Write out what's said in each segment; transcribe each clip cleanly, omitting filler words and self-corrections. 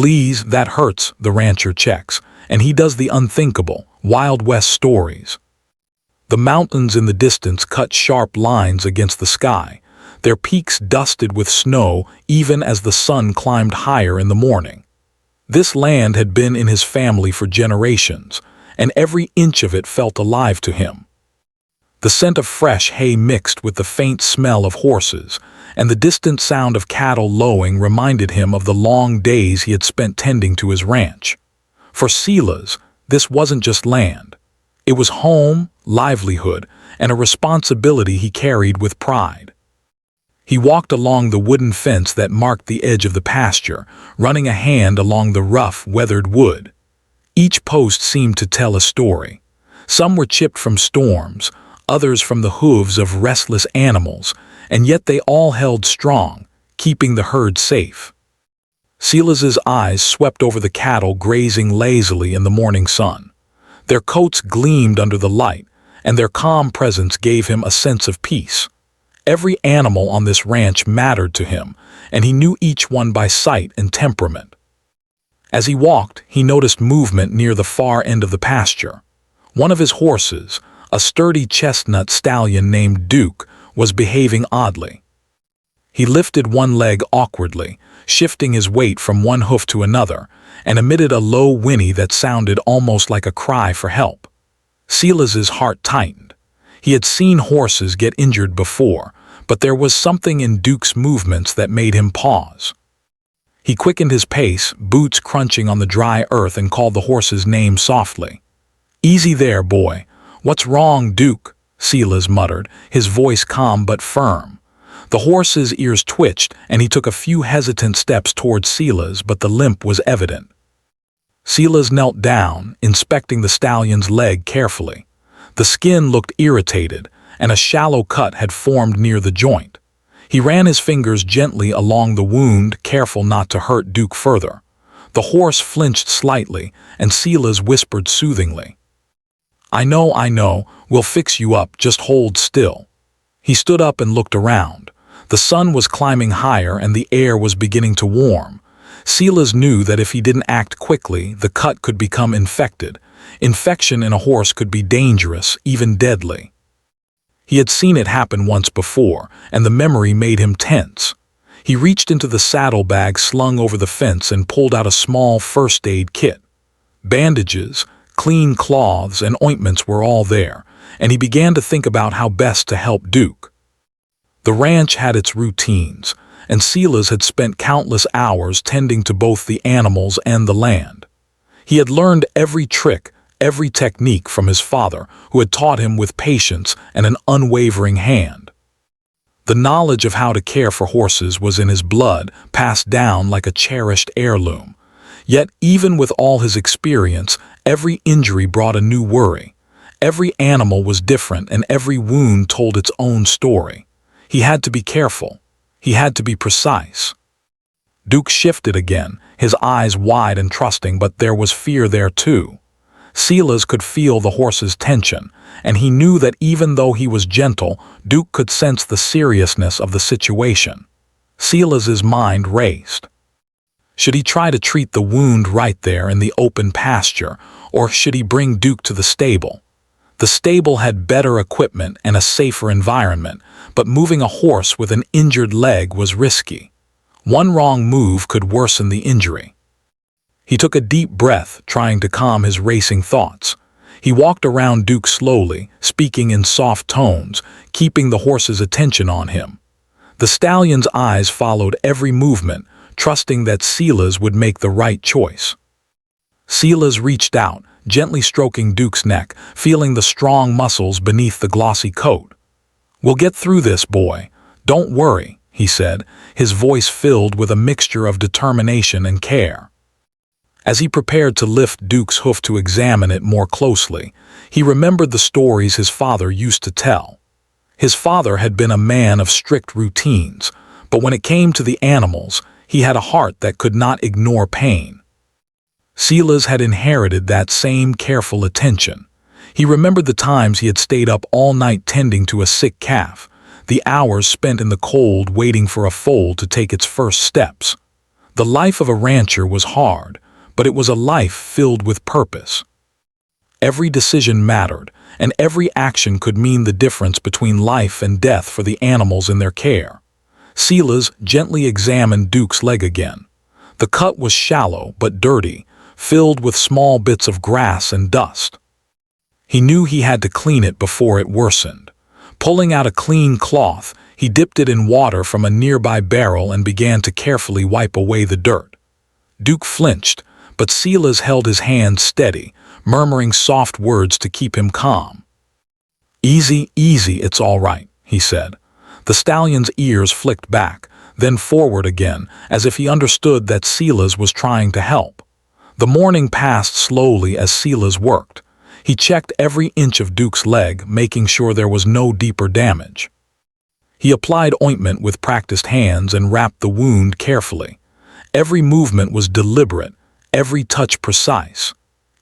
"Please, that hurts," the rancher checks, and he does the unthinkable, Wild West stories. The mountains in the distance cut sharp lines against the sky, their peaks dusted with snow even as the sun climbed higher in the morning. This land had been in his family for generations, and every inch of it felt alive to him. The scent of fresh hay mixed with the faint smell of horses, and the distant sound of cattle lowing reminded him of the long days he had spent tending to his ranch. For Silas, this wasn't just land. It was home, livelihood, and a responsibility he carried with pride. He walked along the wooden fence that marked the edge of the pasture, running a hand along the rough, weathered wood. Each post seemed to tell a story. Some were chipped from storms, others from the hooves of restless animals, and yet they all held strong, keeping the herd safe. Silas's eyes swept over the cattle grazing lazily in the morning sun. Their coats gleamed under the light, and their calm presence gave him a sense of peace. Every animal on this ranch mattered to him, and he knew each one by sight and temperament. As he walked, he noticed movement near the far end of the pasture. One of his horses, a sturdy chestnut stallion named Duke, was behaving oddly. He lifted one leg awkwardly, shifting his weight from one hoof to another, and emitted a low whinny that sounded almost like a cry for help. Silas's heart tightened. He had seen horses get injured before, but there was something in Duke's movements that made him pause. He quickened his pace, boots crunching on the dry earth, and called the horse's name softly. "Easy there, boy. What's wrong, Duke?" Silas muttered, his voice calm but firm. The horse's ears twitched, and he took a few hesitant steps towards Silas, but the limp was evident. Silas knelt down, inspecting the stallion's leg carefully. The skin looked irritated, and a shallow cut had formed near the joint. He ran his fingers gently along the wound, careful not to hurt Duke further. The horse flinched slightly, and Silas whispered soothingly, I know, we'll fix you up, just hold still." He stood up and looked around. The sun was climbing higher and the air was beginning to warm. Silas knew that if he didn't act quickly, the cut could become infected. Infection in a horse could be dangerous, even deadly. He had seen it happen once before, and the memory made him tense. He reached into the saddlebag slung over the fence and pulled out a small first aid kit. Bandages, clean cloths, and ointments were all there, and he began to think about how best to help Duke. The ranch had its routines, and Silas had spent countless hours tending to both the animals and the land. He had learned every trick, every technique from his father, who had taught him with patience and an unwavering hand. The knowledge of how to care for horses was in his blood, passed down like a cherished heirloom. Yet even with all his experience, every injury brought a new worry. Every animal was different, and every wound told its own story. He had to be careful. He had to be precise. Duke shifted again, his eyes wide and trusting, but there was fear there too. Silas could feel the horse's tension, and he knew that even though he was gentle, Duke could sense the seriousness of the situation. Silas's mind raced. Should he try to treat the wound right there in the open pasture, or should he bring Duke to the stable? The stable had better equipment and a safer environment, but moving a horse with an injured leg was risky. One wrong move could worsen the injury. He took a deep breath, trying to calm his racing thoughts. He walked around Duke slowly, speaking in soft tones, keeping the horse's attention on him. The stallion's eyes followed every movement, trusting that Silas would make the right choice. Silas reached out, gently stroking Duke's neck, feeling the strong muscles beneath the glossy coat. "We'll get through this, boy. Don't worry," he said, his voice filled with a mixture of determination and care. As he prepared to lift Duke's hoof to examine it more closely, he remembered the stories his father used to tell. His father had been a man of strict routines, but when it came to the animals, he had a heart that could not ignore pain. Silas had inherited that same careful attention. He remembered the times he had stayed up all night tending to a sick calf, the hours spent in the cold waiting for a foal to take its first steps. The life of a rancher was hard, but it was a life filled with purpose. Every decision mattered, and every action could mean the difference between life and death for the animals in their care. Silas gently examined Duke's leg again. The cut was shallow but dirty, filled with small bits of grass and dust. He knew he had to clean it before it worsened. Pulling out a clean cloth, he dipped it in water from a nearby barrel and began to carefully wipe away the dirt. Duke flinched, but Silas held his hand steady, murmuring soft words to keep him calm. "Easy, easy, it's all right," he said. The stallion's ears flicked back, then forward again, as if he understood that Silas was trying to help. The morning passed slowly as Silas worked. He checked every inch of Duke's leg, making sure there was no deeper damage. He applied ointment with practiced hands and wrapped the wound carefully. Every movement was deliberate, every touch precise.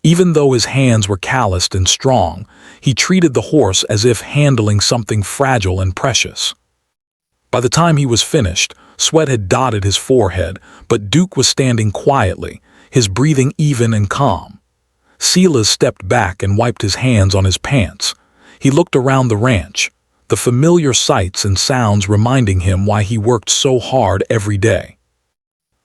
Even though his hands were calloused and strong, he treated the horse as if handling something fragile and precious. By the time he was finished, sweat had dotted his forehead, but Duke was standing quietly, his breathing even and calm. Silas stepped back and wiped his hands on his pants. He looked around the ranch, the familiar sights and sounds reminding him why he worked so hard every day.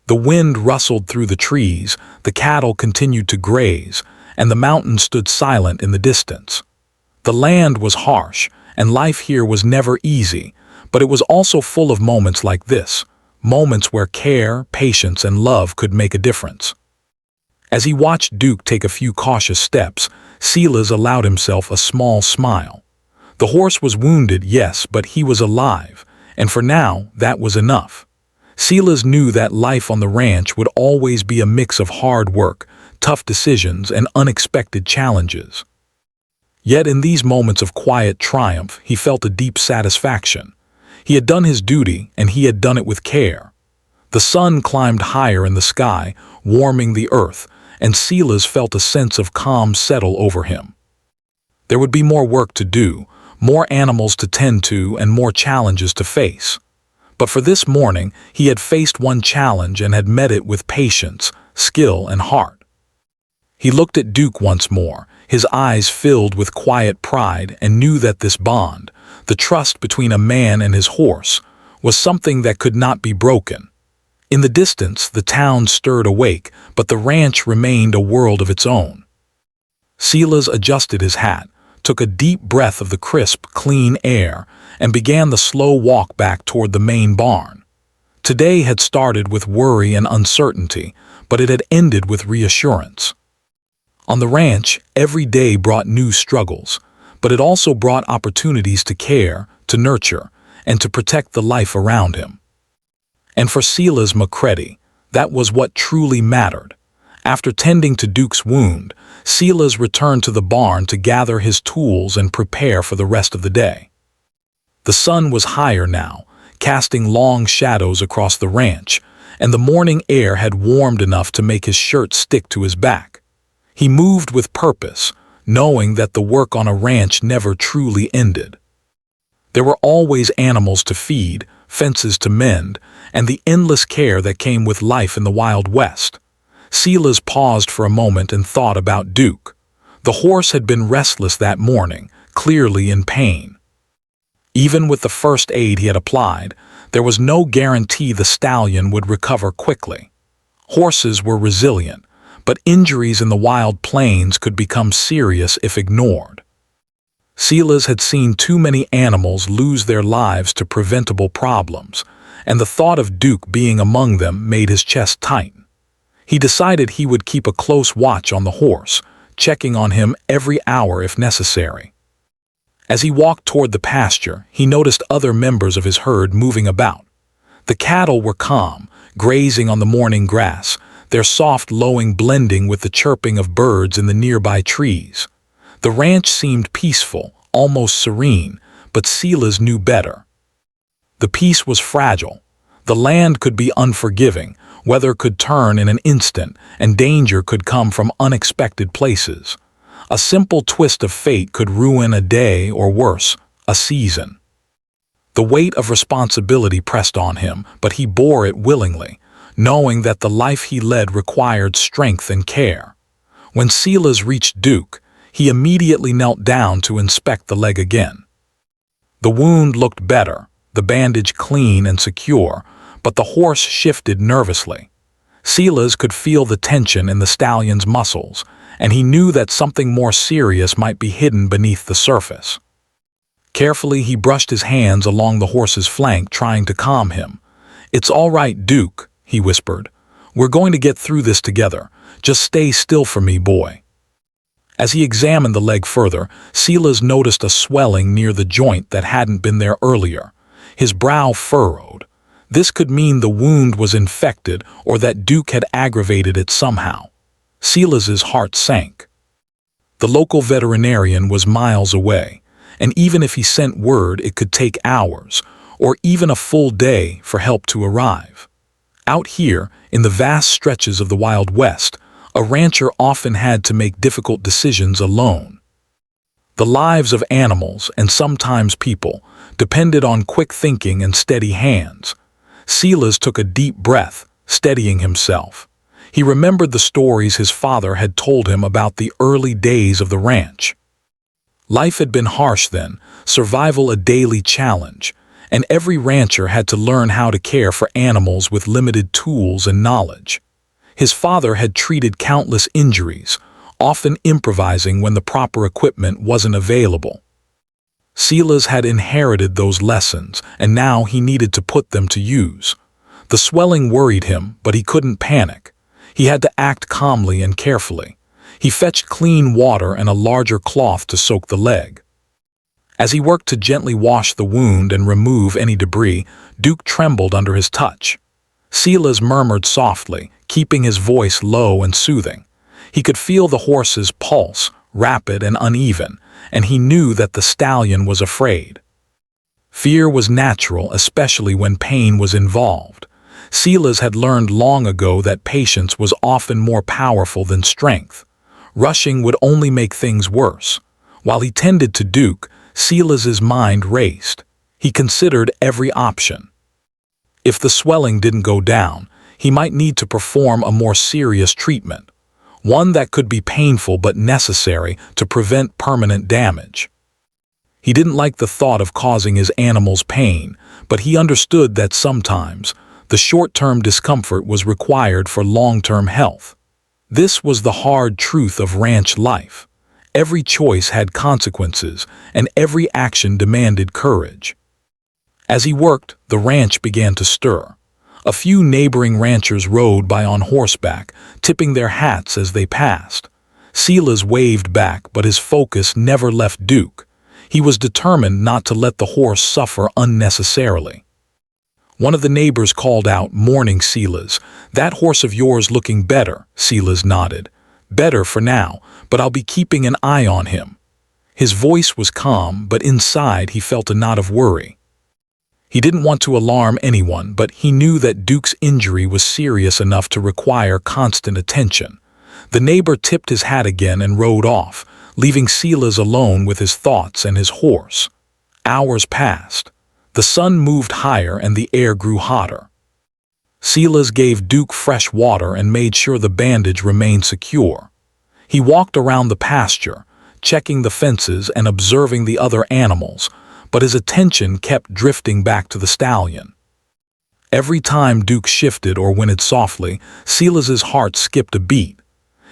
The wind rustled through the trees, the cattle continued to graze, and the mountains stood silent in the distance. The land was harsh, and life here was never easy, but it was also full of moments like this, moments where care, patience, and love could make a difference. As he watched Duke take a few cautious steps, Silas allowed himself a small smile. The horse was wounded, yes, but he was alive, and for now, that was enough. Silas knew that life on the ranch would always be a mix of hard work, tough decisions, and unexpected challenges. Yet in these moments of quiet triumph, he felt a deep satisfaction. He had done his duty, and he had done it with care. The sun climbed higher in the sky, warming the earth, and Silas felt a sense of calm settle over him. There would be more work to do, more animals to tend to, and more challenges to face. But for this morning, he had faced one challenge and had met it with patience, skill, and heart. He looked at Duke once more, his eyes filled with quiet pride, and knew that this bond, the trust between a man and his horse, was something that could not be broken. In the distance, the town stirred awake, but the ranch remained a world of its own. Silas adjusted his hat, took a deep breath of the crisp, clean air, and began the slow walk back toward the main barn. Today had started with worry and uncertainty, but it had ended with reassurance. On the ranch, every day brought new struggles, but it also brought opportunities to care, to nurture, and to protect the life around him. And for Silas McCready, that was what truly mattered. After tending to Duke's wound, Silas returned to the barn to gather his tools and prepare for the rest of the day. The sun was higher now, casting long shadows across the ranch, and the morning air had warmed enough to make his shirt stick to his back. He moved with purpose, knowing that the work on a ranch never truly ended. There were always animals to feed, fences to mend, and the endless care that came with life in the Wild West. Silas paused for a moment and thought about Duke. The horse had been restless that morning, clearly in pain. Even with the first aid he had applied, there was no guarantee the stallion would recover quickly. Horses were resilient, but injuries in the wild plains could become serious if ignored. Silas had seen too many animals lose their lives to preventable problems, and the thought of Duke being among them made his chest tighten. He decided he would keep a close watch on the horse, checking on him every hour if necessary. As he walked toward the pasture, he noticed other members of his herd moving about. The cattle were calm, grazing on the morning grass, their soft lowing blending with the chirping of birds in the nearby trees. The ranch seemed peaceful, almost serene, but Silas knew better. The peace was fragile. The land could be unforgiving, weather could turn in an instant, and danger could come from unexpected places. A simple twist of fate could ruin a day, or worse, a season. The weight of responsibility pressed on him, but he bore it willingly, knowing that the life he led required strength and care. When Silas reached Duke, he immediately knelt down to inspect the leg again. The wound looked better, the bandage clean and secure, but the horse shifted nervously. Silas could feel the tension in the stallion's muscles, and he knew that something more serious might be hidden beneath the surface. Carefully, he brushed his hands along the horse's flank, trying to calm him. "It's all right, Duke," he whispered. "We're going to get through this together. Just stay still for me, boy." As he examined the leg further, Silas noticed a swelling near the joint that hadn't been there earlier. His brow furrowed. This could mean the wound was infected or that Duke had aggravated it somehow. Silas's heart sank. The local veterinarian was miles away, and even if he sent word, it could take hours, or even a full day, for help to arrive. Out here, in the vast stretches of the Wild West, a rancher often had to make difficult decisions alone. The lives of animals, and sometimes people, depended on quick thinking and steady hands. Silas took a deep breath, steadying himself. He remembered the stories his father had told him about the early days of the ranch. Life had been harsh then, survival a daily challenge, and every rancher had to learn how to care for animals with limited tools and knowledge. His father had treated countless injuries, often improvising when the proper equipment wasn't available. Silas had inherited those lessons, and now he needed to put them to use. The swelling worried him, but he couldn't panic. He had to act calmly and carefully. He fetched clean water and a larger cloth to soak the leg. As he worked to gently wash the wound and remove any debris, Duke trembled under his touch. Silas murmured softly, keeping his voice low and soothing. He could feel the horse's pulse, rapid and uneven, and he knew that the stallion was afraid. Fear was natural, especially when pain was involved. Silas had learned long ago that patience was often more powerful than strength. Rushing would only make things worse. While he tended to Duke, Silas's mind raced. He considered every option. If the swelling didn't go down, he might need to perform a more serious treatment, one that could be painful but necessary to prevent permanent damage. He didn't like the thought of causing his animals pain, but he understood that sometimes the short-term discomfort was required for long-term health. This was the hard truth of ranch life. Every choice had consequences, and every action demanded courage. As he worked, the ranch began to stir. A few neighboring ranchers rode by on horseback, tipping their hats as they passed. Silas waved back, but his focus never left Duke. He was determined not to let the horse suffer unnecessarily. One of the neighbors called out, "Morning, Silas. That horse of yours looking better." Silas nodded. "Better for now, but I'll be keeping an eye on him." His voice was calm, but inside he felt a knot of worry. He didn't want to alarm anyone, but he knew that Duke's injury was serious enough to require constant attention. The neighbor tipped his hat again and rode off, leaving Silas alone with his thoughts and his horse. Hours passed. The sun moved higher and the air grew hotter. Silas gave Duke fresh water and made sure the bandage remained secure. He walked around the pasture, checking the fences and observing the other animals, but his attention kept drifting back to the stallion. Every time Duke shifted or whinnied softly, Silas's heart skipped a beat.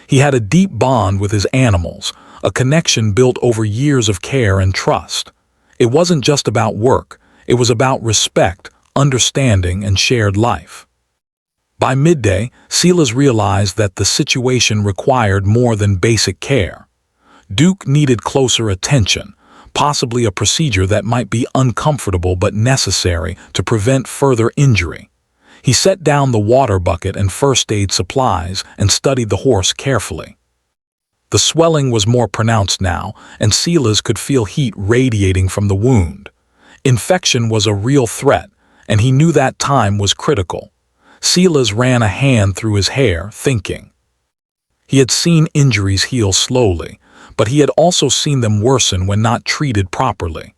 He had a deep bond with his animals, a connection built over years of care and trust. It wasn't just about work, it was about respect, understanding, and shared life. By midday, Silas realized that the situation required more than basic care. Duke needed closer attention, possibly a procedure that might be uncomfortable but necessary to prevent further injury. He set down the water bucket and first aid supplies and studied the horse carefully. The swelling was more pronounced now, and Silas could feel heat radiating from the wound. Infection was a real threat, and he knew that time was critical. Silas ran a hand through his hair, thinking. He had seen injuries heal slowly, but he had also seen them worsen when not treated properly.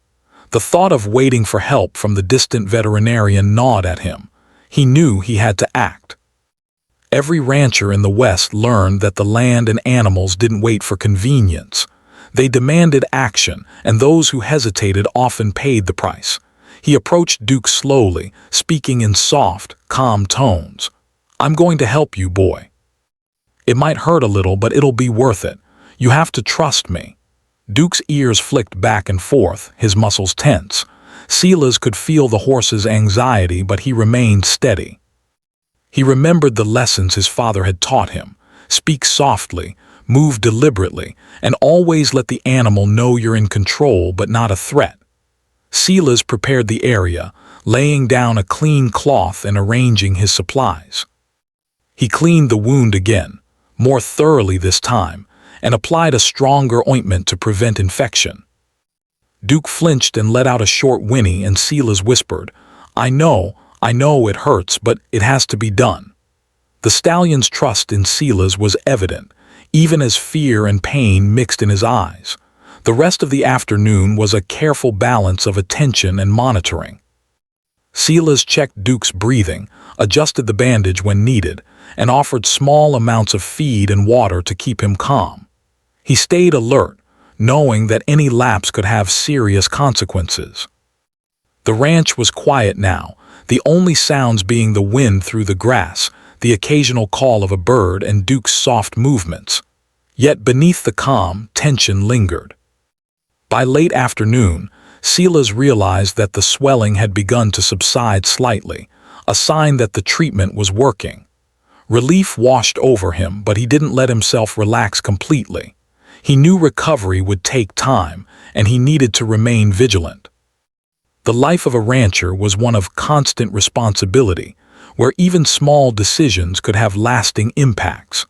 The thought of waiting for help from the distant veterinarian gnawed at him. He knew he had to act. Every rancher in the West learned that the land and animals didn't wait for convenience. They demanded action, and those who hesitated often paid the price. He approached Duke slowly, speaking in soft, calm tones. "I'm going to help you, boy. It might hurt a little, but it'll be worth it. You have to trust me." Duke's ears flicked back and forth, his muscles tense. Silas could feel the horse's anxiety, but he remained steady. He remembered the lessons his father had taught him. Speak softly, move deliberately, and always let the animal know you're in control but not a threat. Silas prepared the area, laying down a clean cloth and arranging his supplies. He cleaned the wound again, more thoroughly this time, and applied a stronger ointment to prevent infection. Duke flinched and let out a short whinny, and Silas whispered, I know it hurts, but it has to be done." The stallion's trust in Silas was evident, even as fear and pain mixed in his eyes. The rest of the afternoon was a careful balance of attention and monitoring. Silas checked Duke's breathing, adjusted the bandage when needed, and offered small amounts of feed and water to keep him calm. He stayed alert, knowing that any lapse could have serious consequences. The ranch was quiet now, the only sounds being the wind through the grass, the occasional call of a bird, and Duke's soft movements. Yet beneath the calm, tension lingered. By late afternoon, Silas realized that the swelling had begun to subside slightly, a sign that the treatment was working. Relief washed over him, but he didn't let himself relax completely. He knew recovery would take time, and he needed to remain vigilant. The life of a rancher was one of constant responsibility, where even small decisions could have lasting impacts.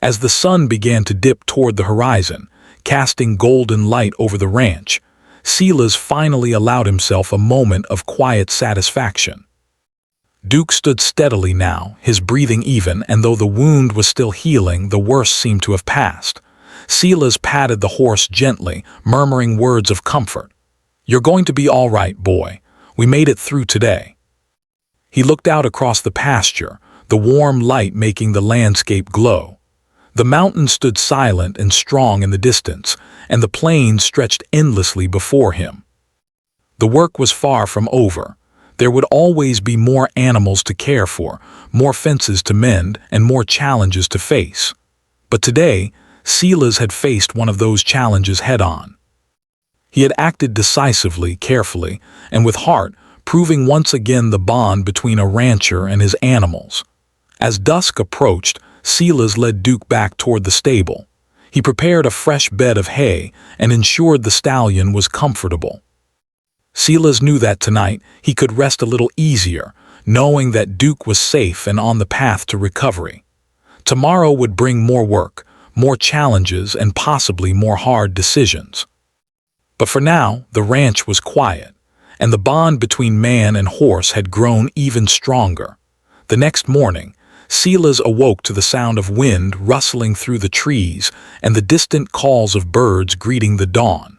As the sun began to dip toward the horizon, casting golden light over the ranch, Silas finally allowed himself a moment of quiet satisfaction. Duke stood steadily now, his breathing even, and though the wound was still healing, the worst seemed to have passed. Silas patted the horse gently, murmuring words of comfort. "You're going to be all right, boy. We made it through today." He looked out across the pasture, the warm light making the landscape glow. The mountains stood silent and strong in the distance, and the plains stretched endlessly before him. The work was far from over. There would always be more animals to care for, more fences to mend, and more challenges to face. But today, Silas had faced one of those challenges head-on. He had acted decisively, carefully, and with heart, proving once again the bond between a rancher and his animals. As dusk approached, Silas led Duke back toward the stable. He prepared a fresh bed of hay and ensured the stallion was comfortable. Silas knew that tonight he could rest a little easier, knowing that Duke was safe and on the path to recovery. Tomorrow would bring more work, more challenges, and possibly more hard decisions. But for now, the ranch was quiet, and the bond between man and horse had grown even stronger. The next morning, Silas awoke to the sound of wind rustling through the trees and the distant calls of birds greeting the dawn.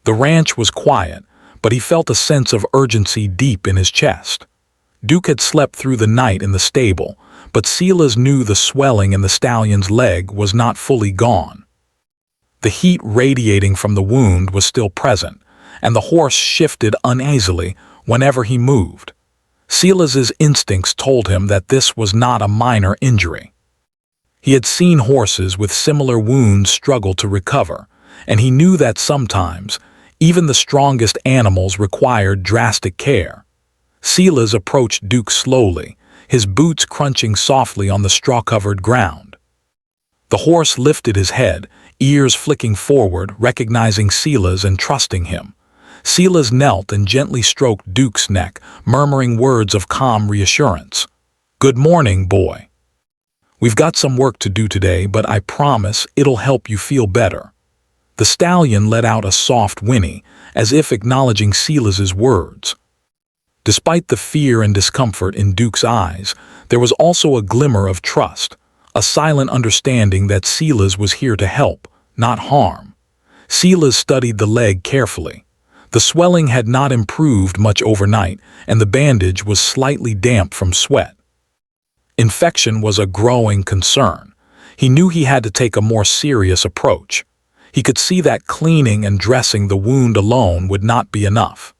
The ranch was quiet, but he felt a sense of urgency deep in his chest. Duke had slept through the night in the stable, but Silas knew the swelling in the stallion's leg was not fully gone. The heat radiating from the wound was still present, and the horse shifted uneasily whenever he moved. Silas's instincts told him that this was not a minor injury. He had seen horses with similar wounds struggle to recover, and he knew that sometimes, even the strongest animals required drastic care. Silas approached Duke slowly, his boots crunching softly on the straw-covered ground. The horse lifted his head, ears flicking forward, recognizing Silas and trusting him. Silas knelt and gently stroked Duke's neck, murmuring words of calm reassurance. "Good morning, boy. We've got some work to do today, but I promise it'll help you feel better." The stallion let out a soft whinny, as if acknowledging Silas's words. Despite the fear and discomfort in Duke's eyes, there was also a glimmer of trust, a silent understanding that Silas was here to help, not harm. Silas studied the leg carefully. The swelling had not improved much overnight, and the bandage was slightly damp from sweat. Infection was a growing concern. He knew he had to take a more serious approach. He could see that cleaning and dressing the wound alone would not be enough.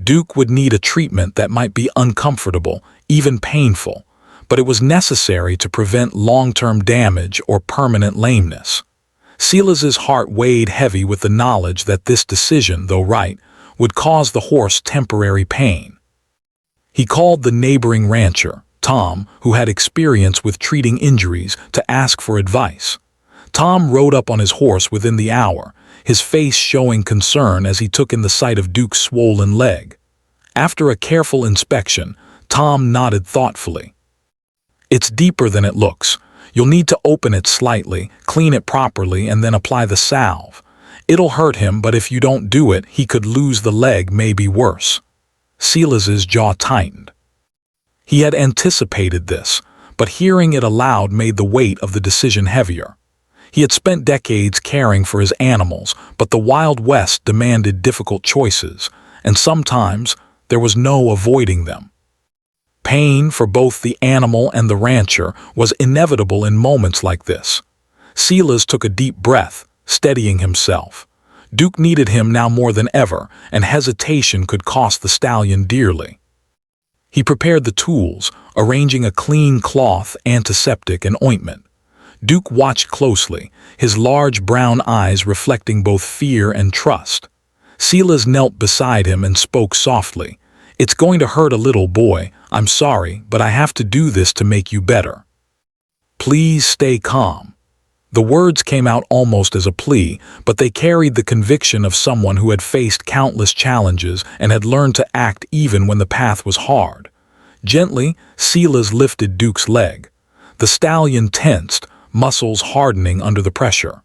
Duke would need a treatment that might be uncomfortable, even painful, but it was necessary to prevent long-term damage or permanent lameness. Silas's heart weighed heavy with the knowledge that this decision, though right, would cause the horse temporary pain. He called the neighboring rancher, Tom, who had experience with treating injuries, to ask for advice. Tom rode up on his horse within the hour, his face showing concern as he took in the sight of Duke's swollen leg. After a careful inspection, Tom nodded thoughtfully. "It's deeper than it looks. You'll need to open it slightly, clean it properly, and then apply the salve. It'll hurt him, but if you don't do it, he could lose the leg, maybe worse." Silas's jaw tightened. He had anticipated this, but hearing it aloud made the weight of the decision heavier. He had spent decades caring for his animals, but the Wild West demanded difficult choices, and sometimes there was no avoiding them. Pain for both the animal and the rancher was inevitable in moments like this. Silas took a deep breath, steadying himself. Duke needed him now more than ever, and hesitation could cost the stallion dearly. He prepared the tools, arranging a clean cloth, antiseptic, and ointment. Duke watched closely, his large brown eyes reflecting both fear and trust. Silas knelt beside him and spoke softly. "It's going to hurt a little, boy. I'm sorry, but I have to do this to make you better. Please stay calm." The words came out almost as a plea, but they carried the conviction of someone who had faced countless challenges and had learned to act even when the path was hard. Gently, Silas lifted Duke's leg. The stallion tensed, muscles hardening under the pressure.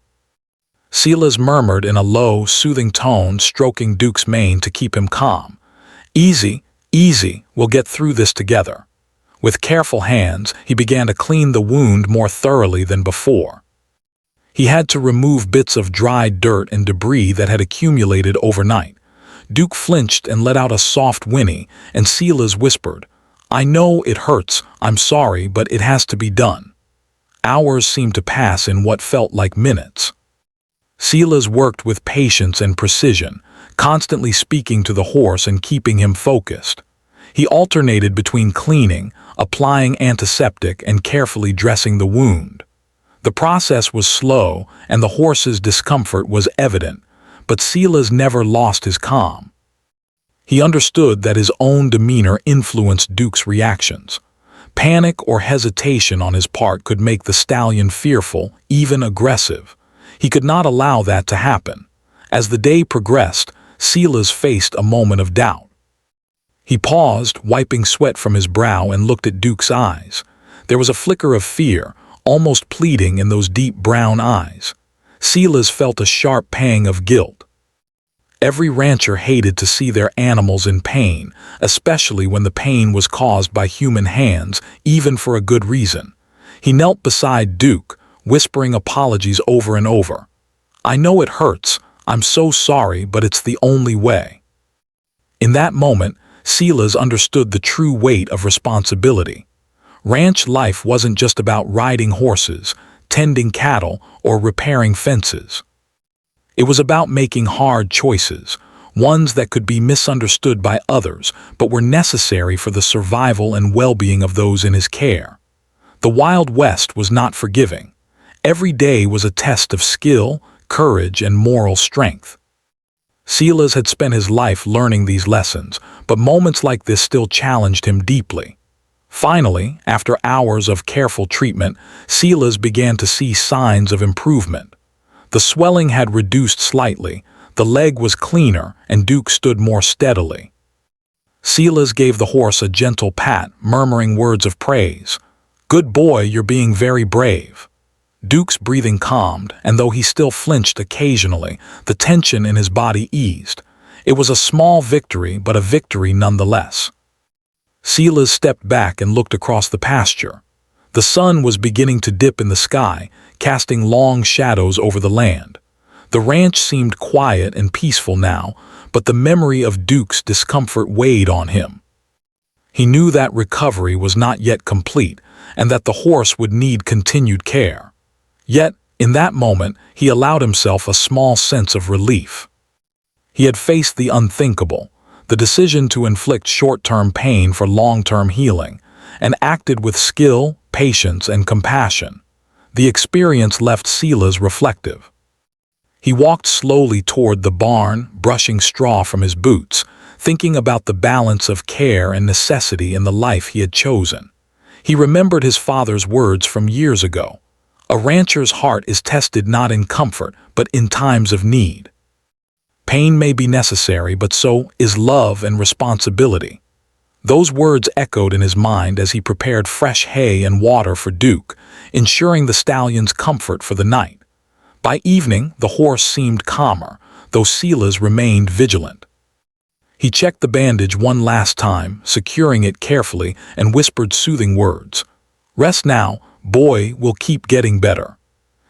Silas murmured in a low, soothing tone, stroking Duke's mane to keep him calm. "Easy, easy, we'll get through this together." With careful hands, he began to clean the wound more thoroughly than before. He had to remove bits of dried dirt and debris that had accumulated overnight. Duke flinched and let out a soft whinny, and Silas whispered, "I know it hurts, I'm sorry, but it has to be done." Hours seemed to pass in what felt like minutes. Silas worked with patience and precision, constantly speaking to the horse and keeping him focused. He alternated between cleaning, applying antiseptic, and carefully dressing the wound. The process was slow, and the horse's discomfort was evident, but Silas never lost his calm. He understood that his own demeanor influenced Duke's reactions. Panic or hesitation on his part could make the stallion fearful, even aggressive. He could not allow that to happen. As the day progressed, Silas faced a moment of doubt. He paused, wiping sweat from his brow, and looked at Duke's eyes. There was a flicker of fear, almost pleading in those deep brown eyes. Silas felt a sharp pang of guilt. Every rancher hated to see their animals in pain, especially when the pain was caused by human hands, even for a good reason. He knelt beside Duke, whispering apologies over and over. "I know it hurts. I'm so sorry, but it's the only way." In that moment, Silas understood the true weight of responsibility. Ranch life wasn't just about riding horses, tending cattle, or repairing fences. It was about making hard choices, ones that could be misunderstood by others, but were necessary for the survival and well-being of those in his care. The Wild West was not forgiving. Every day was a test of skill, courage, and moral strength. Silas had spent his life learning these lessons, but moments like this still challenged him deeply. Finally, after hours of careful treatment, Silas began to see signs of improvement. The swelling had reduced slightly, the leg was cleaner, and Duke stood more steadily. Silas gave the horse a gentle pat, murmuring words of praise. "Good boy, you're being very brave." Duke's breathing calmed, and though he still flinched occasionally, the tension in his body eased. It was a small victory, but a victory nonetheless. Silas stepped back and looked across the pasture. The sun was beginning to dip in the sky, casting long shadows over the land. The ranch seemed quiet and peaceful now, but the memory of Duke's discomfort weighed on him. He knew that recovery was not yet complete, and that the horse would need continued care. Yet, in that moment, he allowed himself a small sense of relief. He had faced the unthinkable, the decision to inflict short-term pain for long-term healing, and acted with skill, patience, and compassion. The experience left Silas reflective. He walked slowly toward the barn, brushing straw from his boots, thinking about the balance of care and necessity in the life he had chosen. He remembered his father's words from years ago. A rancher's heart is tested not in comfort, but in times of need. Pain may be necessary, but so is love and responsibility. Those words echoed in his mind as he prepared fresh hay and water for Duke, ensuring the stallion's comfort for the night. By evening, the horse seemed calmer, though Silas remained vigilant. He checked the bandage one last time, securing it carefully, and whispered soothing words. "Rest now, boy, we'll keep getting better."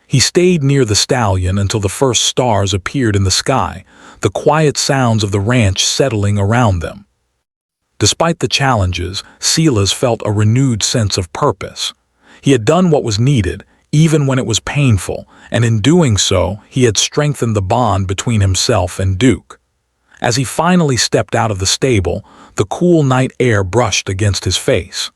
He stayed near the stallion until the first stars appeared in the sky, the quiet sounds of the ranch settling around them. Despite the challenges, Silas felt a renewed sense of purpose. He had done what was needed, even when it was painful, and in doing so, he had strengthened the bond between himself and Duke. As he finally stepped out of the stable, the cool night air brushed against his face.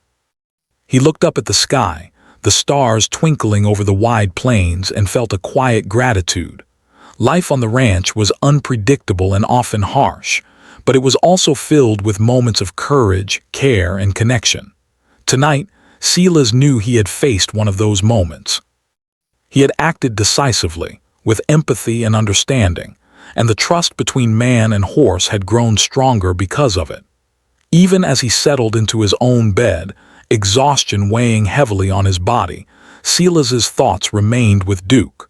He looked up at the sky, the stars twinkling over the wide plains, and felt a quiet gratitude. Life on the ranch was unpredictable and often harsh, but it was also filled with moments of courage, care, and connection. Tonight, Silas knew he had faced one of those moments. He had acted decisively, with empathy and understanding, and the trust between man and horse had grown stronger because of it. Even as he settled into his own bed, exhaustion weighing heavily on his body, Silas's thoughts remained with Duke.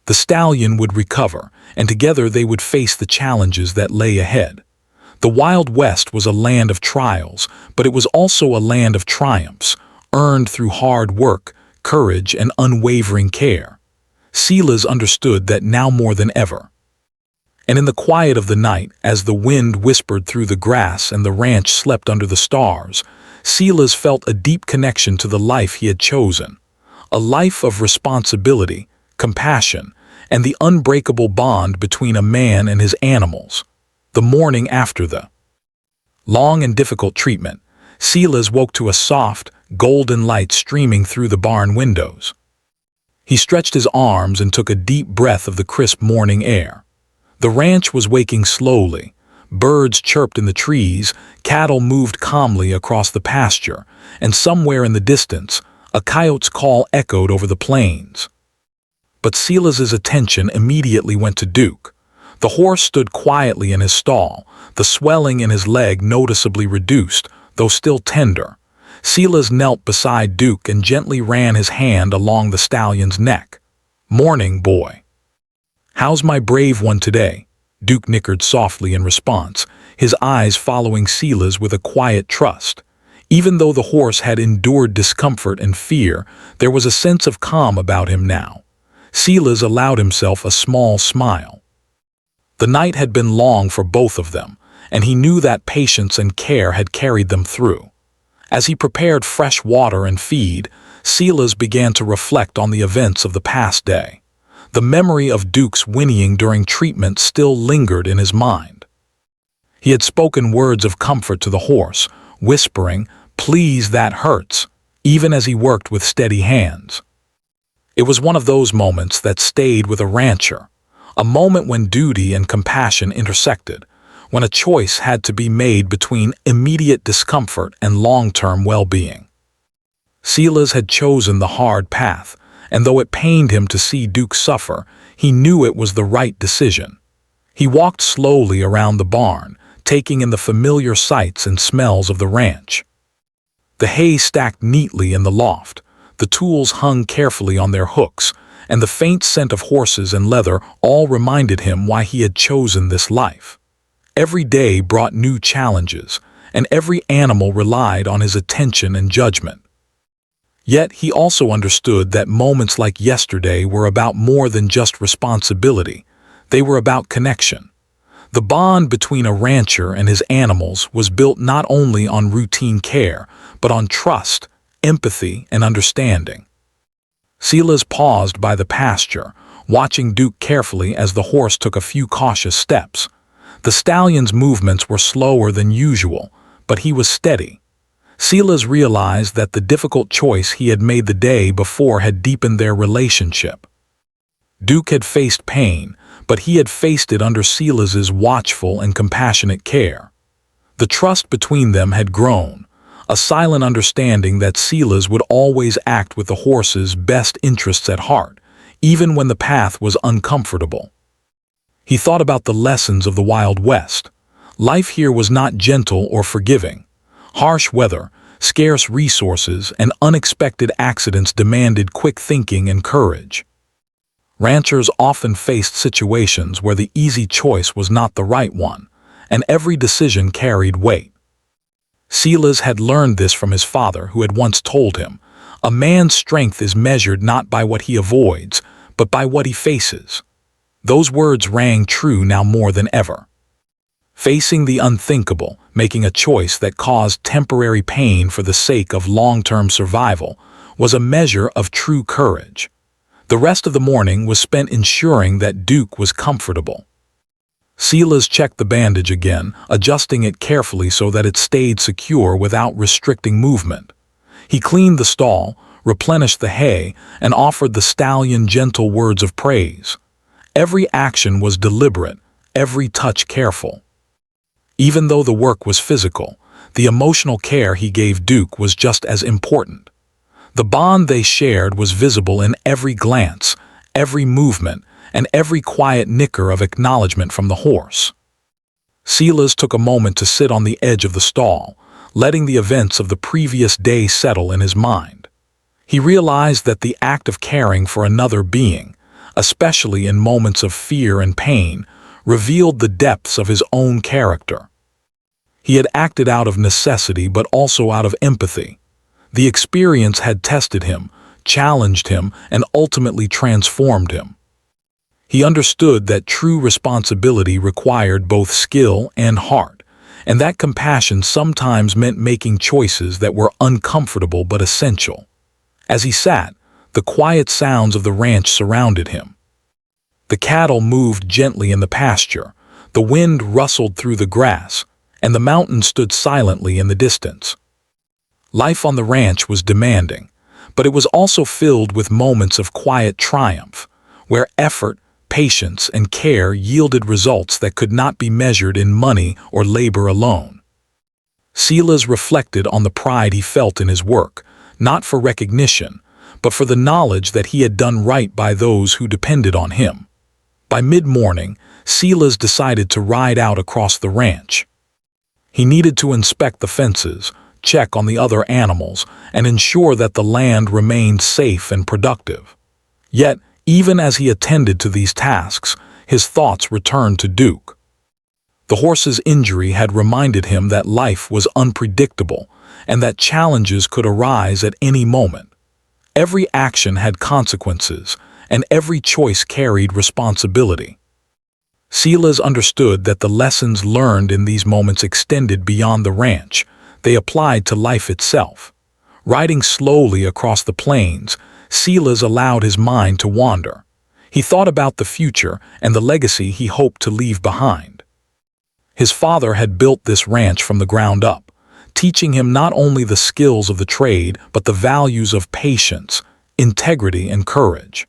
The stallion would recover, and together they would face the challenges that lay ahead. The Wild West was a land of trials, but it was also a land of triumphs, earned through hard work, courage, and unwavering care. Silas understood that now more than ever. And in the quiet of the night, as the wind whispered through the grass and the ranch slept under the stars, Silas felt a deep connection to the life he had chosen, a life of responsibility, compassion, and the unbreakable bond between a man and his animals. The morning after the long and difficult treatment, Silas woke to a soft, golden light streaming through the barn windows. He stretched his arms and took a deep breath of the crisp morning air. The ranch was waking slowly. Birds chirped in the trees, cattle moved calmly across the pasture, and somewhere in the distance, a coyote's call echoed over the plains. But Silas's attention immediately went to Duke. The horse stood quietly in his stall, the swelling in his leg noticeably reduced, though still tender. Silas knelt beside Duke and gently ran his hand along the stallion's neck. "Morning, boy. How's my brave one today?" Duke nickered softly in response, his eyes following Silas with a quiet trust. Even though the horse had endured discomfort and fear, there was a sense of calm about him now. Silas allowed himself a small smile. The night had been long for both of them, and he knew that patience and care had carried them through. As he prepared fresh water and feed, Silas began to reflect on the events of the past day. The memory of Duke's whinnying during treatment still lingered in his mind. He had spoken words of comfort to the horse, whispering, "Please, that hurts," even as he worked with steady hands. It was one of those moments that stayed with a rancher, a moment when duty and compassion intersected, when a choice had to be made between immediate discomfort and long-term well-being. Silas had chosen the hard path, and though it pained him to see Duke suffer, he knew it was the right decision. He walked slowly around the barn, taking in the familiar sights and smells of the ranch. The hay stacked neatly in the loft, the tools hung carefully on their hooks, and the faint scent of horses and leather all reminded him why he had chosen this life. Every day brought new challenges, and every animal relied on his attention and judgment. Yet he also understood that moments like yesterday were about more than just responsibility. They were about connection. The bond between a rancher and his animals was built not only on routine care, but on trust, empathy, and understanding. Silas paused by the pasture, watching Duke carefully as the horse took a few cautious steps. The stallion's movements were slower than usual, but he was steady. Silas realized that the difficult choice he had made the day before had deepened their relationship. Duke had faced pain, but he had faced it under Silas's watchful and compassionate care. The trust between them had grown, a silent understanding that Silas would always act with the horse's best interests at heart, even when the path was uncomfortable. He thought about the lessons of the Wild West. Life here was not gentle or forgiving. Harsh weather, scarce resources, and unexpected accidents demanded quick thinking and courage. Ranchers often faced situations where the easy choice was not the right one, and every decision carried weight. Silas had learned this from his father, who had once told him, "A man's strength is measured not by what he avoids, but by what he faces." Those words rang true now more than ever. Facing the unthinkable, making a choice that caused temporary pain for the sake of long-term survival, was a measure of true courage. The rest of the morning was spent ensuring that Duke was comfortable. Silas checked the bandage again, adjusting it carefully so that it stayed secure without restricting movement. He cleaned the stall, replenished the hay, and offered the stallion gentle words of praise. Every action was deliberate, every touch careful. Even though the work was physical, the emotional care he gave Duke was just as important. The bond they shared was visible in every glance, every movement, and every quiet nicker of acknowledgement from the horse. Silas took a moment to sit on the edge of the stall, letting the events of the previous day settle in his mind. He realized that the act of caring for another being, especially in moments of fear and pain, revealed the depths of his own character. He had acted out of necessity but also out of empathy. The experience had tested him, challenged him, and ultimately transformed him. He understood that true responsibility required both skill and heart, and that compassion sometimes meant making choices that were uncomfortable but essential. As he sat, the quiet sounds of the ranch surrounded him. The cattle moved gently in the pasture, the wind rustled through the grass, and the mountains stood silently in the distance. Life on the ranch was demanding, but it was also filled with moments of quiet triumph, where effort, patience, and care yielded results that could not be measured in money or labor alone. Silas reflected on the pride he felt in his work, not for recognition, but for the knowledge that he had done right by those who depended on him. By mid-morning, Silas decided to ride out across the ranch. He needed to inspect the fences, check on the other animals, and ensure that the land remained safe and productive. Yet, even as he attended to these tasks, his thoughts returned to Duke. The horse's injury had reminded him that life was unpredictable and that challenges could arise at any moment. Every action had consequences, and every choice carried responsibility. Silas understood that the lessons learned in these moments extended beyond the ranch. They applied to life itself. Riding slowly across the plains, Silas allowed his mind to wander. He thought about the future and the legacy he hoped to leave behind. His father had built this ranch from the ground up, teaching him not only the skills of the trade but the values of patience, integrity, and courage.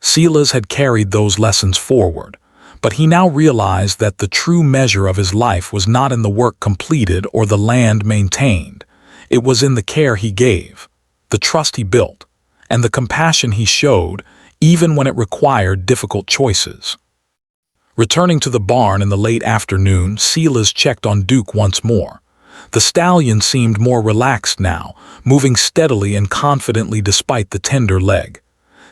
Silas had carried those lessons forward, but he now realized that the true measure of his life was not in the work completed or the land maintained. It was in the care he gave, the trust he built, and the compassion he showed, even when it required difficult choices. Returning to the barn in the late afternoon, Silas checked on Duke once more. The stallion seemed more relaxed now, moving steadily and confidently despite the tender leg.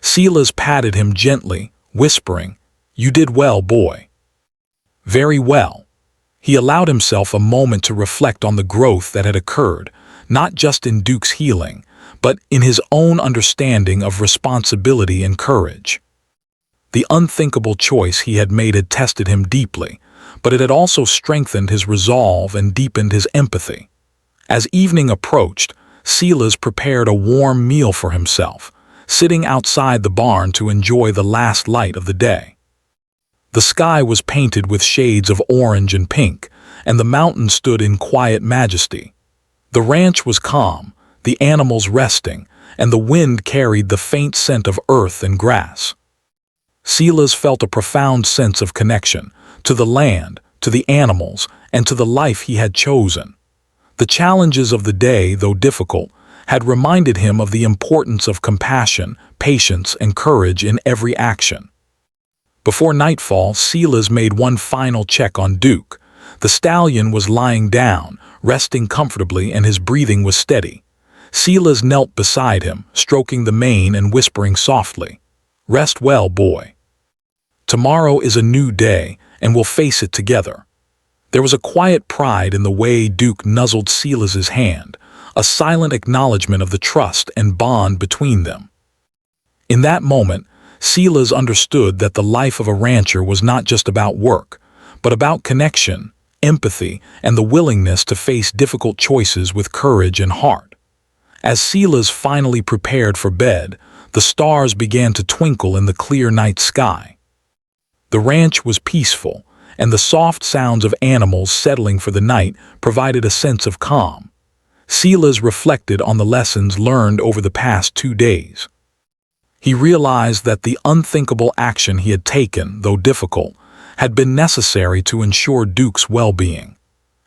Silas patted him gently, whispering, "You did well, boy." Very well. He allowed himself a moment to reflect on the growth that had occurred, not just in Duke's healing, but in his own understanding of responsibility and courage. The unthinkable choice he had made had tested him deeply, but it had also strengthened his resolve and deepened his empathy. As evening approached, Silas prepared a warm meal for himself, sitting outside the barn to enjoy the last light of the day. The sky was painted with shades of orange and pink, and the mountains stood in quiet majesty. The ranch was calm, the animals resting, and the wind carried the faint scent of earth and grass. Silas felt a profound sense of connection to the land, to the animals, and to the life he had chosen. The challenges of the day, though difficult, had reminded him of the importance of compassion, patience, and courage in every action. Before nightfall, Silas made one final check on Duke. The stallion was lying down, resting comfortably, and his breathing was steady. Silas knelt beside him, stroking the mane and whispering softly, "Rest well, boy. Tomorrow is a new day, and we'll face it together." There was a quiet pride in the way Duke nuzzled Silas's hand, a silent acknowledgement of the trust and bond between them. In that moment, Silas understood that the life of a rancher was not just about work, but about connection, empathy, and the willingness to face difficult choices with courage and heart. As Silas finally prepared for bed, the stars began to twinkle in the clear night sky. The ranch was peaceful, and the soft sounds of animals settling for the night provided a sense of calm. Silas reflected on the lessons learned over the past 2 days. He realized that the unthinkable action he had taken, though difficult, had been necessary to ensure Duke's well-being.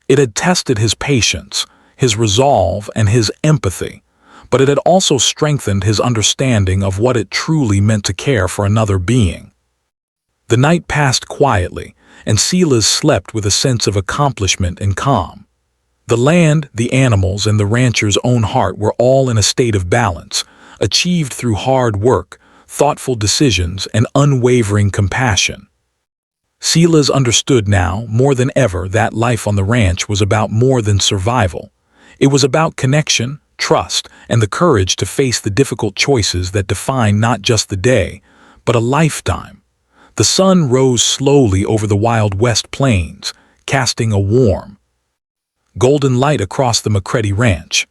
It had tested his patience, his resolve, and his empathy, but it had also strengthened his understanding of what it truly meant to care for another being. The night passed quietly, and Silas slept with a sense of accomplishment and calm. The land, the animals, and the rancher's own heart were all in a state of balance, achieved through hard work, thoughtful decisions, and unwavering compassion. Silas understood now, more than ever, that life on the ranch was about more than survival. It was about connection, trust, and the courage to face the difficult choices that define not just the day, but a lifetime. The sun rose slowly over the Wild West plains, casting a warm, golden light across the McCready Ranch.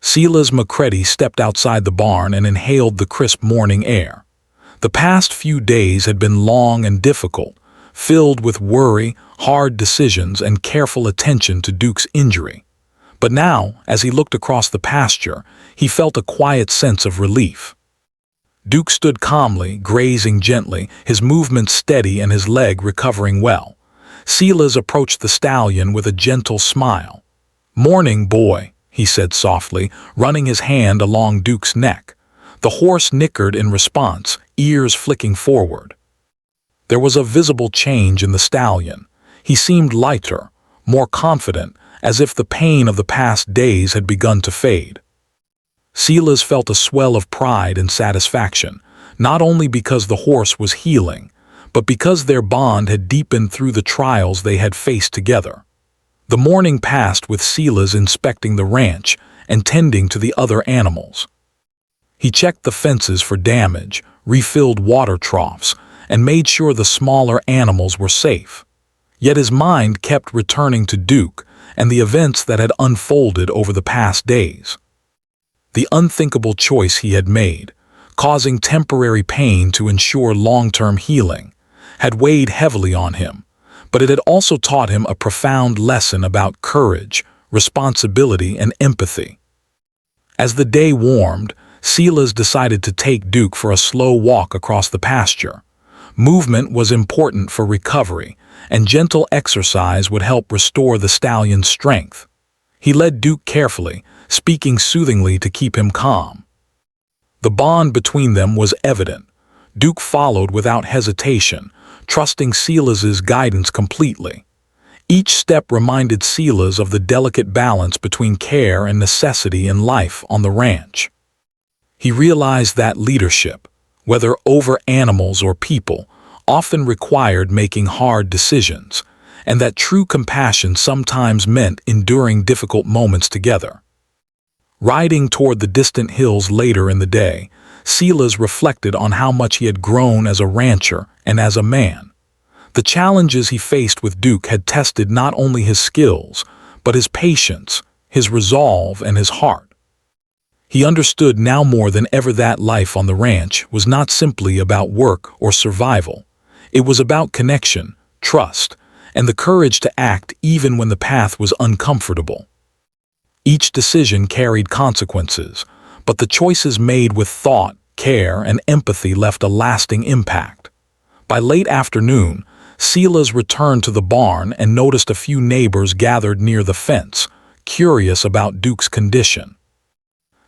Silas McCready stepped outside the barn and inhaled the crisp morning air. The past few days had been long and difficult, filled with worry, hard decisions, and careful attention to Duke's injury. But now, as he looked across the pasture, he felt a quiet sense of relief. Duke stood calmly, grazing gently, his movements steady and his leg recovering well. Silas approached the stallion with a gentle smile. "Morning, boy," he said softly, running his hand along Duke's neck. The horse nickered in response, ears flicking forward. There was a visible change in the stallion. He seemed lighter, more confident, as if the pain of the past days had begun to fade. Silas felt a swell of pride and satisfaction, not only because the horse was healing, but because their bond had deepened through the trials they had faced together. The morning passed with Silas inspecting the ranch and tending to the other animals. He checked the fences for damage, refilled water troughs, and made sure the smaller animals were safe. Yet his mind kept returning to Duke and the events that had unfolded over the past days. The unthinkable choice he had made, causing temporary pain to ensure long-term healing, had weighed heavily on him, but it had also taught him a profound lesson about courage, responsibility, and empathy. As the day warmed, Silas decided to take Duke for a slow walk across the pasture. Movement was important for recovery, and gentle exercise would help restore the stallion's strength. He led Duke carefully, speaking soothingly to keep him calm. The bond between them was evident. Duke followed without hesitation, trusting Silas's guidance completely. Each step reminded Silas of the delicate balance between care and necessity in life on the ranch. He realized that leadership, whether over animals or people, often required making hard decisions, and that true compassion sometimes meant enduring difficult moments together. Riding toward the distant hills later in the day, Silas reflected on how much he had grown as a rancher and as a man. The challenges he faced with Duke had tested not only his skills, but his patience, his resolve, and his heart. He understood now more than ever that life on the ranch was not simply about work or survival. It was about connection, trust, and the courage to act even when the path was uncomfortable. Each decision carried consequences, but the choices made with thought, care, and empathy left a lasting impact. By late afternoon, Silas returned to the barn and noticed a few neighbors gathered near the fence, curious about Duke's condition.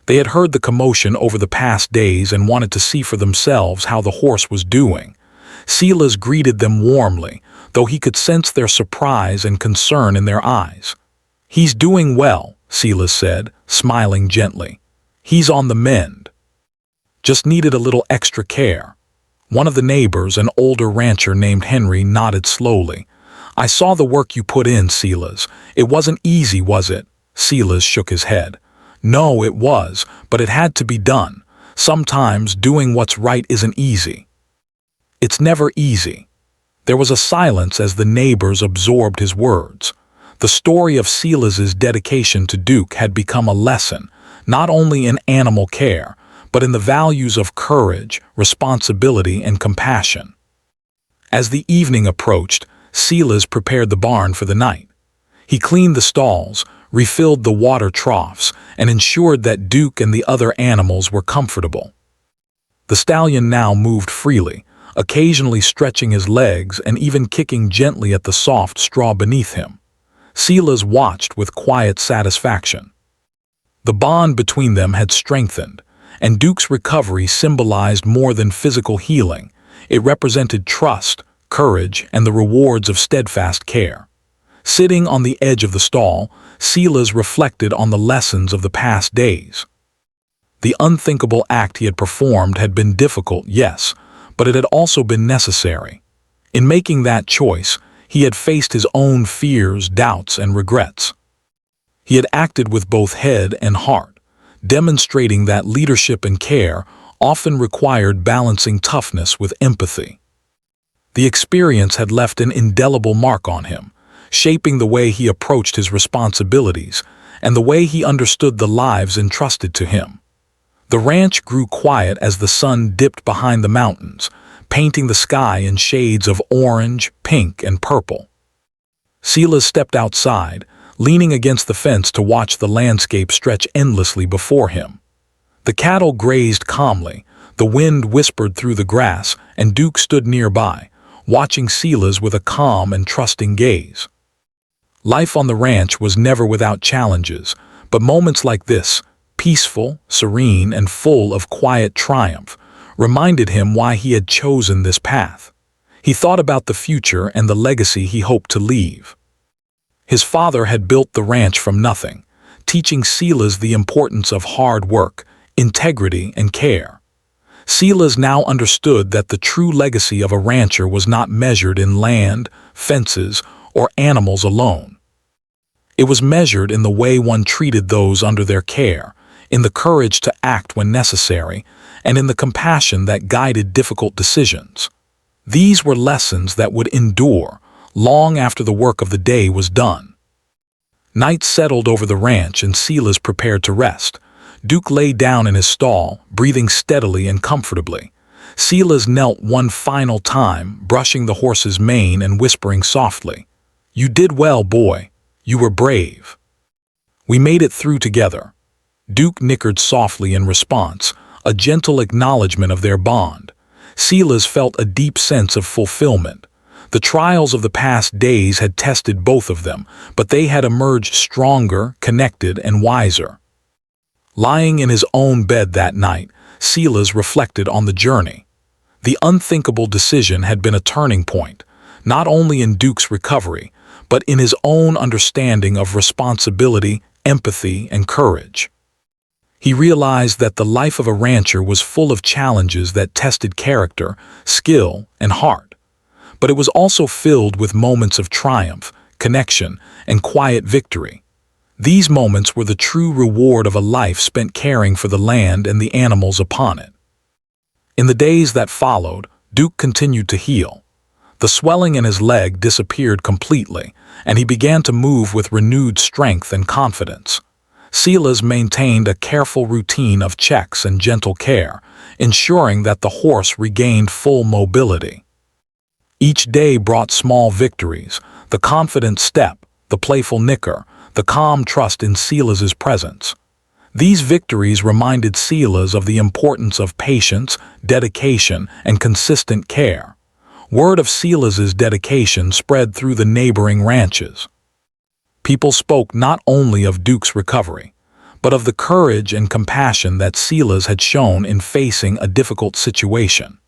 They had heard the commotion over the past days and wanted to see for themselves how the horse was doing. Silas greeted them warmly, though he could sense their surprise and concern in their eyes. "He's doing well," Silas said, smiling gently. "He's on the mend. Just needed a little extra care." One of the neighbors, an older rancher named Henry, nodded slowly. "I saw the work you put in, Silas. It wasn't easy, was it?" Silas shook his head. "No, it was, but it had to be done. Sometimes doing what's right isn't easy." "It's never easy." There was a silence as the neighbors absorbed his words. The story of Silas's dedication to Duke had become a lesson, not only in animal care, but in the values of courage, responsibility, and compassion. As the evening approached, Silas prepared the barn for the night. He cleaned the stalls, refilled the water troughs, and ensured that Duke and the other animals were comfortable. The stallion now moved freely, occasionally stretching his legs and even kicking gently at the soft straw beneath him. Silas watched with quiet satisfaction. The bond between them had strengthened, and Duke's recovery symbolized more than physical healing. It represented trust, courage, and the rewards of steadfast care. Sitting on the edge of the stall, Silas reflected on the lessons of the past days. The unthinkable act he had performed had been difficult, yes, but it had also been necessary. In making that choice, he had faced his own fears, doubts, and regrets. He had acted with both head and heart, demonstrating that leadership and care often required balancing toughness with empathy. The experience had left an indelible mark on him, shaping the way he approached his responsibilities and the way he understood the lives entrusted to him. The ranch grew quiet as the sun dipped behind the mountains, painting the sky in shades of orange, pink, and purple. Silas stepped outside, leaning against the fence to watch the landscape stretch endlessly before him. The cattle grazed calmly, the wind whispered through the grass, and Duke stood nearby, watching Silas with a calm and trusting gaze. Life on the ranch was never without challenges, but moments like this, peaceful, serene, and full of quiet triumph, reminded him why he had chosen this path. He thought about the future and the legacy he hoped to leave. His father had built the ranch from nothing, teaching Silas the importance of hard work, integrity, and care. Silas now understood that the true legacy of a rancher was not measured in land, fences, or animals alone. It was measured in the way one treated those under their care, in the courage to act when necessary, and in the compassion that guided difficult decisions. These were lessons that would endure long after the work of the day was done. Night settled over the ranch and Silas prepared to rest. Duke lay down in his stall, breathing steadily and comfortably. Silas knelt one final time, brushing the horse's mane and whispering softly, "You did well, boy. You were brave. We made it through together." Duke nickered softly in response, a gentle acknowledgement of their bond. Silas felt a deep sense of fulfillment. The trials of the past days had tested both of them, but they had emerged stronger, connected, and wiser. Lying in his own bed that night, Silas reflected on the journey. The unthinkable decision had been a turning point, not only in Duke's recovery, but in his own understanding of responsibility, empathy, and courage. He realized that the life of a rancher was full of challenges that tested character, skill, and heart. But it was also filled with moments of triumph, connection, and quiet victory. These moments were the true reward of a life spent caring for the land and the animals upon it. In the days that followed, Duke continued to heal. The swelling in his leg disappeared completely, and he began to move with renewed strength and confidence. Silas maintained a careful routine of checks and gentle care, ensuring that the horse regained full mobility. Each day brought small victories: the confident step, the playful nicker, the calm trust in Silas's presence. These victories reminded Silas of the importance of patience, dedication, and consistent care. Word of Silas's dedication spread through the neighboring ranches. People spoke not only of Duke's recovery, but of the courage and compassion that Silas had shown in facing a difficult situation.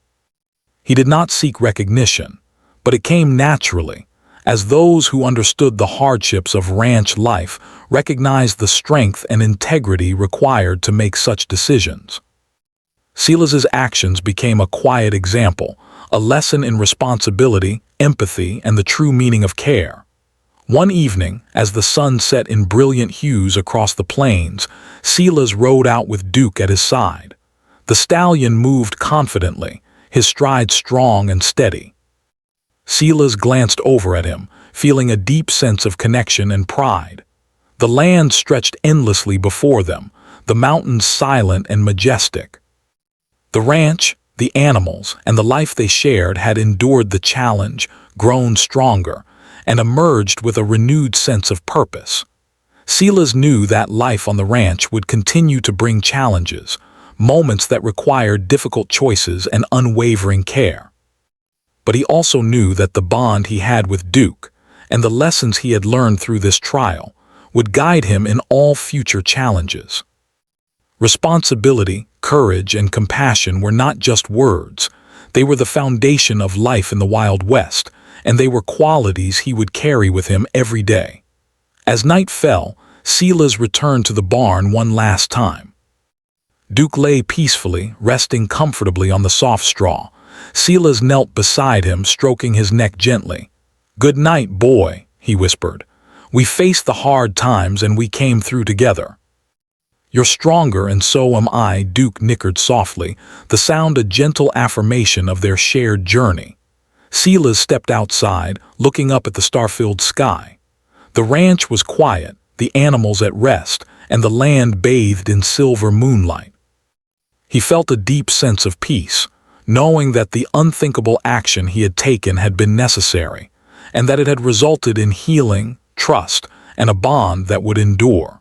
He did not seek recognition, but it came naturally, as those who understood the hardships of ranch life recognized the strength and integrity required to make such decisions. Silas's actions became a quiet example, a lesson in responsibility, empathy, and the true meaning of care. One evening, as the sun set in brilliant hues across the plains, Silas rode out with Duke at his side. The stallion moved confidently, his stride strong and steady. Silas glanced over at him, feeling a deep sense of connection and pride. The land stretched endlessly before them, the mountains silent and majestic. The ranch, the animals, and the life they shared had endured the challenge, grown stronger, and emerged with a renewed sense of purpose. Silas knew that life on the ranch would continue to bring challenges, moments that required difficult choices and unwavering care. But he also knew that the bond he had with Duke, and the lessons he had learned through this trial, would guide him in all future challenges. Responsibility, courage, and compassion were not just words. They were the foundation of life in the Wild West, and they were qualities he would carry with him every day. As night fell, Silas returned to the barn one last time. Duke lay peacefully, resting comfortably on the soft straw. Silas knelt beside him, stroking his neck gently. "Good night, boy," he whispered. "We faced the hard times and we came through together." "You're stronger and so am I," Duke nickered softly, the sound a gentle affirmation of their shared journey. Silas stepped outside, looking up at the star-filled sky. The ranch was quiet, the animals at rest, and the land bathed in silver moonlight. He felt a deep sense of peace, knowing that the unthinkable action he had taken had been necessary, and that it had resulted in healing, trust, and a bond that would endure.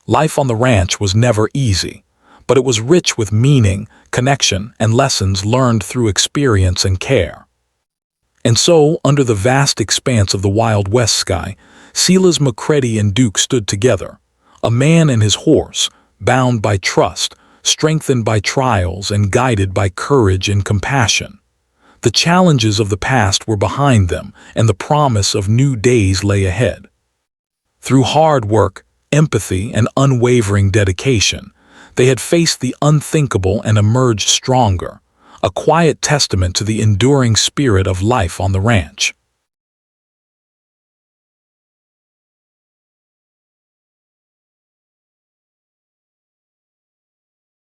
Life on the ranch was never easy, but it was rich with meaning, connection, and lessons learned through experience and care. And so, under the vast expanse of the Wild West sky, Silas McCready and Duke stood together, a man and his horse, bound by trust, strengthened by trials, and guided by courage and compassion. The challenges of the past were behind them, and the promise of new days lay ahead. Through hard work, empathy, and unwavering dedication, they had faced the unthinkable and emerged stronger, a quiet testament to the enduring spirit of life on the ranch.